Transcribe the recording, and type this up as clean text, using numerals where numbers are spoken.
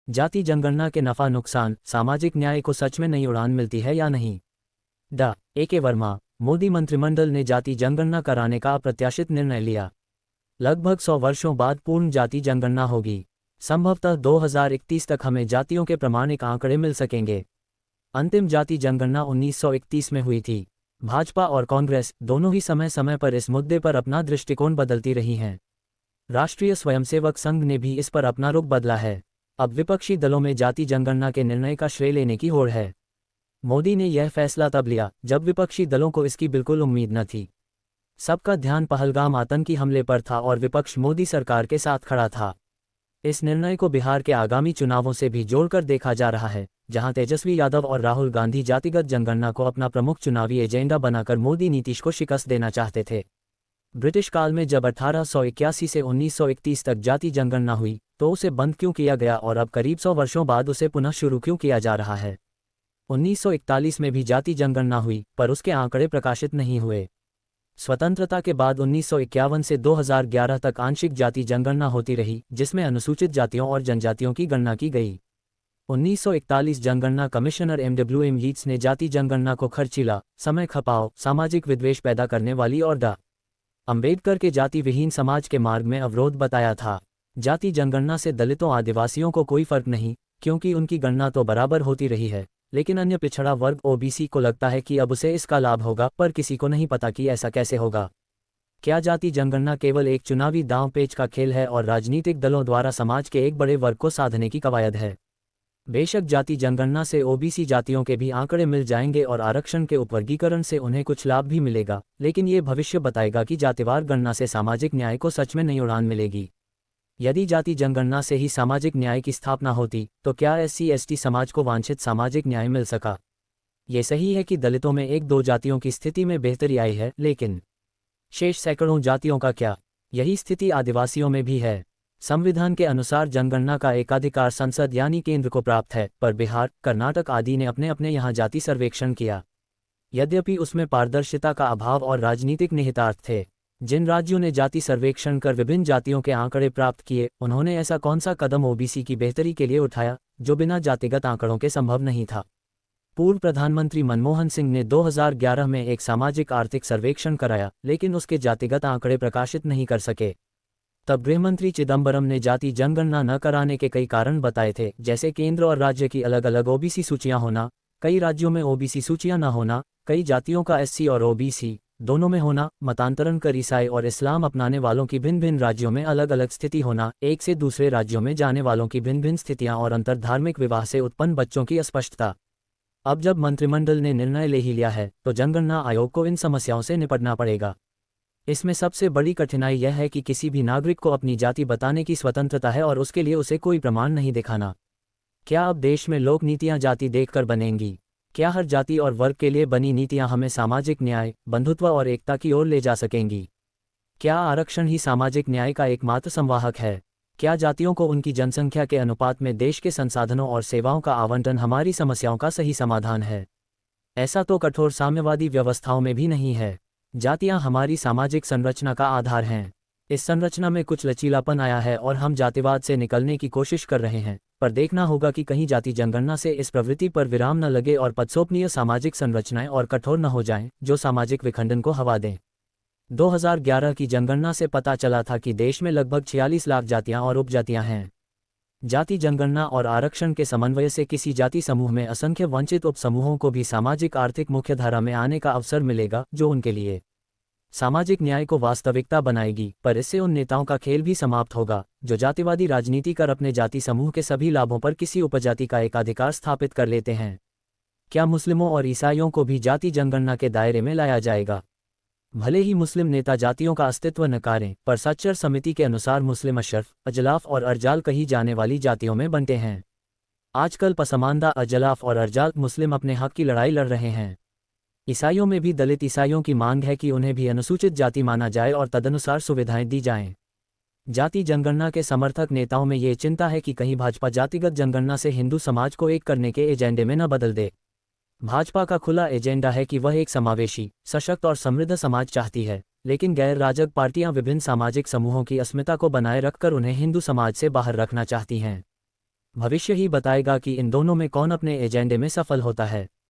जाति जनगणना के नफा नुकसान, सामाजिक न्याय को सच में नई उड़ान मिलती है या नहीं? डॉ. ए.के. वर्मा। मोदी मंत्रिमंडल ने जाति जनगणना कराने का अप्रत्याशित निर्णय लिया। लगभग 100 वर्षों बाद पूर्ण जाति जनगणना होगी। संभवतः 2031 तक हमें जातियों के प्रमाणिक आंकड़े मिल सकेंगे। अंतिम जाति जनगणना 1931 में हुई थी। भाजपा और कांग्रेस दोनों ही समय समय पर इस मुद्दे पर अपना दृष्टिकोण बदलती रही हैं। राष्ट्रीय स्वयंसेवक संघ ने भी इस पर अपना रुख बदला है। अब विपक्षी दलों में जाति जनगणना के निर्णय का श्रेय लेने की होड़ है। मोदी ने यह फैसला तब लिया जब विपक्षी दलों को इसकी बिल्कुल उम्मीद न थी। सबका ध्यान पहलगाम आतंकी हमले पर था और विपक्ष मोदी सरकार के साथ खड़ा था। इस निर्णय को बिहार के आगामी चुनावों से भी जोड़कर देखा जा रहा है, जहां तेजस्वी यादव और राहुल गांधी जातिगत जनगणना को अपना प्रमुख चुनावी एजेंडा बनाकर मोदी नीतीश को शिकस्त देना चाहते थे। ब्रिटिश काल में जब 1881 से 1931 तक जाति जनगणना हुई तो उसे बंद क्यों किया गया और अब करीब 100 वर्षों बाद उसे पुनः शुरू क्यों किया जा रहा है? 1941 में भी जाति जनगणना हुई पर उसके आंकड़े प्रकाशित नहीं हुए। स्वतंत्रता के बाद 1951 से 2011 तक आंशिक जाति जनगणना होती रही, जिसमें अनुसूचित जातियों और जनजातियों की गणना की गई। 1941 जनगणना कमिश्नर एम.डब्ल्यू.एम. यीट्स ने जाति जनगणना को खर्चीला, समय खपाव, सामाजिक विद्वेष पैदा करने वाली और डॉ. अंबेडकर के जाति विहीन समाज के मार्ग में अवरोध बताया था। जाति जनगणना से दलितों आदिवासियों को कोई फर्क नहीं, क्योंकि उनकी गणना तो बराबर होती रही है, लेकिन अन्य पिछड़ा वर्ग ओबीसी को लगता है कि अब उसे इसका लाभ होगा, पर किसी को नहीं पता कि ऐसा कैसे होगा। क्या जाति जनगणना केवल एक चुनावी दांव पेच का खेल है और राजनीतिक दलों द्वारा समाज के एक बड़े वर्ग को साधने की कवायद है? बेशक जाति जनगणना से ओबीसी जातियों के भी आंकड़े मिल जाएंगे और आरक्षण के उपवर्गीकरण से उन्हें कुछ लाभ भी मिलेगा, लेकिन ये भविष्य बताएगा कि जातिवार गणना से सामाजिक न्याय को सच में नई उड़ान मिलेगी। यदि जाति जनगणना से ही सामाजिक न्याय की स्थापना होती तो क्या SC/ST समाज को वांछित सामाजिक न्याय मिल सका? ये सही है कि दलितों में 1-2 जातियों की स्थिति में बेहतरी आई है, लेकिन शेष सैकड़ों जातियों का क्या? यही स्थिति आदिवासियों में भी है। संविधान के अनुसार जनगणना का एकाधिकार संसद यानी केंद्र को प्राप्त है, पर बिहार, कर्नाटक आदि ने अपने अपने यहाँ जाति सर्वेक्षण किया। यद्यपि उसमें पारदर्शिता का अभाव और राजनीतिक निहितार्थ थे। जिन राज्यों ने जाति सर्वेक्षण कर विभिन्न जातियों के आंकड़े प्राप्त किए, उन्होंने ऐसा कौन सा कदम ओबीसी की बेहतरी के लिए उठाया जो बिना जातिगत आंकड़ों के संभव नहीं था? पूर्व प्रधानमंत्री मनमोहन सिंह ने 2011 में एक सामाजिक आर्थिक सर्वेक्षण कराया, लेकिन उसके जातिगत आंकड़े प्रकाशित नहीं कर सके। तब गृहमंत्री चिदंबरम ने जाति जनगणना न कराने के कई कारण बताए थे, जैसे केंद्र और राज्य की अलग अलग ओबीसी सूचियां होना, कई राज्यों में ओबीसी सूचियां न होना, कई जातियों का SC और OBC दोनों में होना, मतांतरण कर ईसाई और इस्लाम अपनाने वालों की भिन्न भिन्न राज्यों में अलग अलग स्थिति होना, एक से दूसरे राज्यों में जाने वालों की भिन्न भिन्न स्थितियां और अंतर धार्मिक विवाह से उत्पन्न बच्चों की अस्पष्टता। अब जब मंत्रिमंडल ने निर्णय ले ही लिया है तो जनगणना आयोग को इन समस्याओं से निपटना पड़ेगा। इसमें सबसे बड़ी कठिनाई यह है कि किसी भी नागरिक को अपनी जाति बताने की स्वतंत्रता है और उसके लिए उसे कोई प्रमाण नहीं दिखाना। क्या अब देश में लोक नीतियां जाति देखकर बनेंगी? क्या हर जाति और वर्ग के लिए बनी नीतियां हमें सामाजिक न्याय, बंधुत्व और एकता की ओर ले जा सकेंगी? क्या आरक्षण ही सामाजिक न्याय का एकमात्र संवाहक है? क्या जातियों को उनकी जनसंख्या के अनुपात में देश के संसाधनों और सेवाओं का आवंटन हमारी समस्याओं का सही समाधान है? ऐसा तो कठोर साम्यवादी व्यवस्थाओं में भी नहीं है। जातियां हमारी सामाजिक संरचना का आधार हैं। इस संरचना में कुछ लचीलापन आया है और हम जातिवाद से निकलने की कोशिश कर रहे हैं, पर देखना होगा कि कहीं जाति जनगणना से इस प्रवृत्ति पर विराम न लगे और पदसोपनीय सामाजिक संरचनाएं और कठोर न हो जाएं, जो सामाजिक विखंडन को हवा दें। 2011 की जनगणना से पता चला था कि देश में लगभग 46 लाख जातियां और उपजातियां हैं। जाति जनगणना और आरक्षण के समन्वय से किसी जाति समूह में असंख्य वंचित उपसमूहों को भी सामाजिक आर्थिक मुख्यधारा में आने का अवसर मिलेगा, जो उनके लिए सामाजिक न्याय को वास्तविकता बनाएगी। पर इससे उन नेताओं का खेल भी समाप्त होगा जो जातिवादी राजनीति कर अपने जाति समूह के सभी लाभों पर किसी उपजाति का एकाधिकार स्थापित कर लेते हैं। क्या मुस्लिमों और ईसाइयों को भी जाति जनगणना के दायरे में लाया जाएगा? भले ही मुस्लिम नेता जातियों का अस्तित्व नकारें, पर सच्चर समिति के अनुसार मुस्लिम अशरफ, अजलाफ और अर्जाल कही जाने वाली जातियों में बनते हैं। आजकल पसमानदा अजलाफ और अर्जाल मुस्लिम अपने हक की लड़ाई लड़ रहे हैं। ईसाइयों में भी दलित ईसाइयों की मांग है कि उन्हें भी अनुसूचित जाति माना जाए और तदनुसार सुविधाएं दी जाएं। जाति जनगणना के समर्थक नेताओं में ये चिंता है कि कहीं भाजपा जातिगत जनगणना से हिंदू समाज को एक करने के एजेंडे में न बदल दे। भाजपा का खुला एजेंडा है कि वह एक समावेशी, सशक्त और समृद्ध समाज चाहती है, लेकिन गैर राजग पार्टियां विभिन्न सामाजिक समूहों की अस्मिता को बनाए रखकर उन्हें हिंदू समाज से बाहर रखना चाहती हैं। भविष्य ही बताएगा कि इन दोनों में कौन अपने एजेंडे में सफल होता है।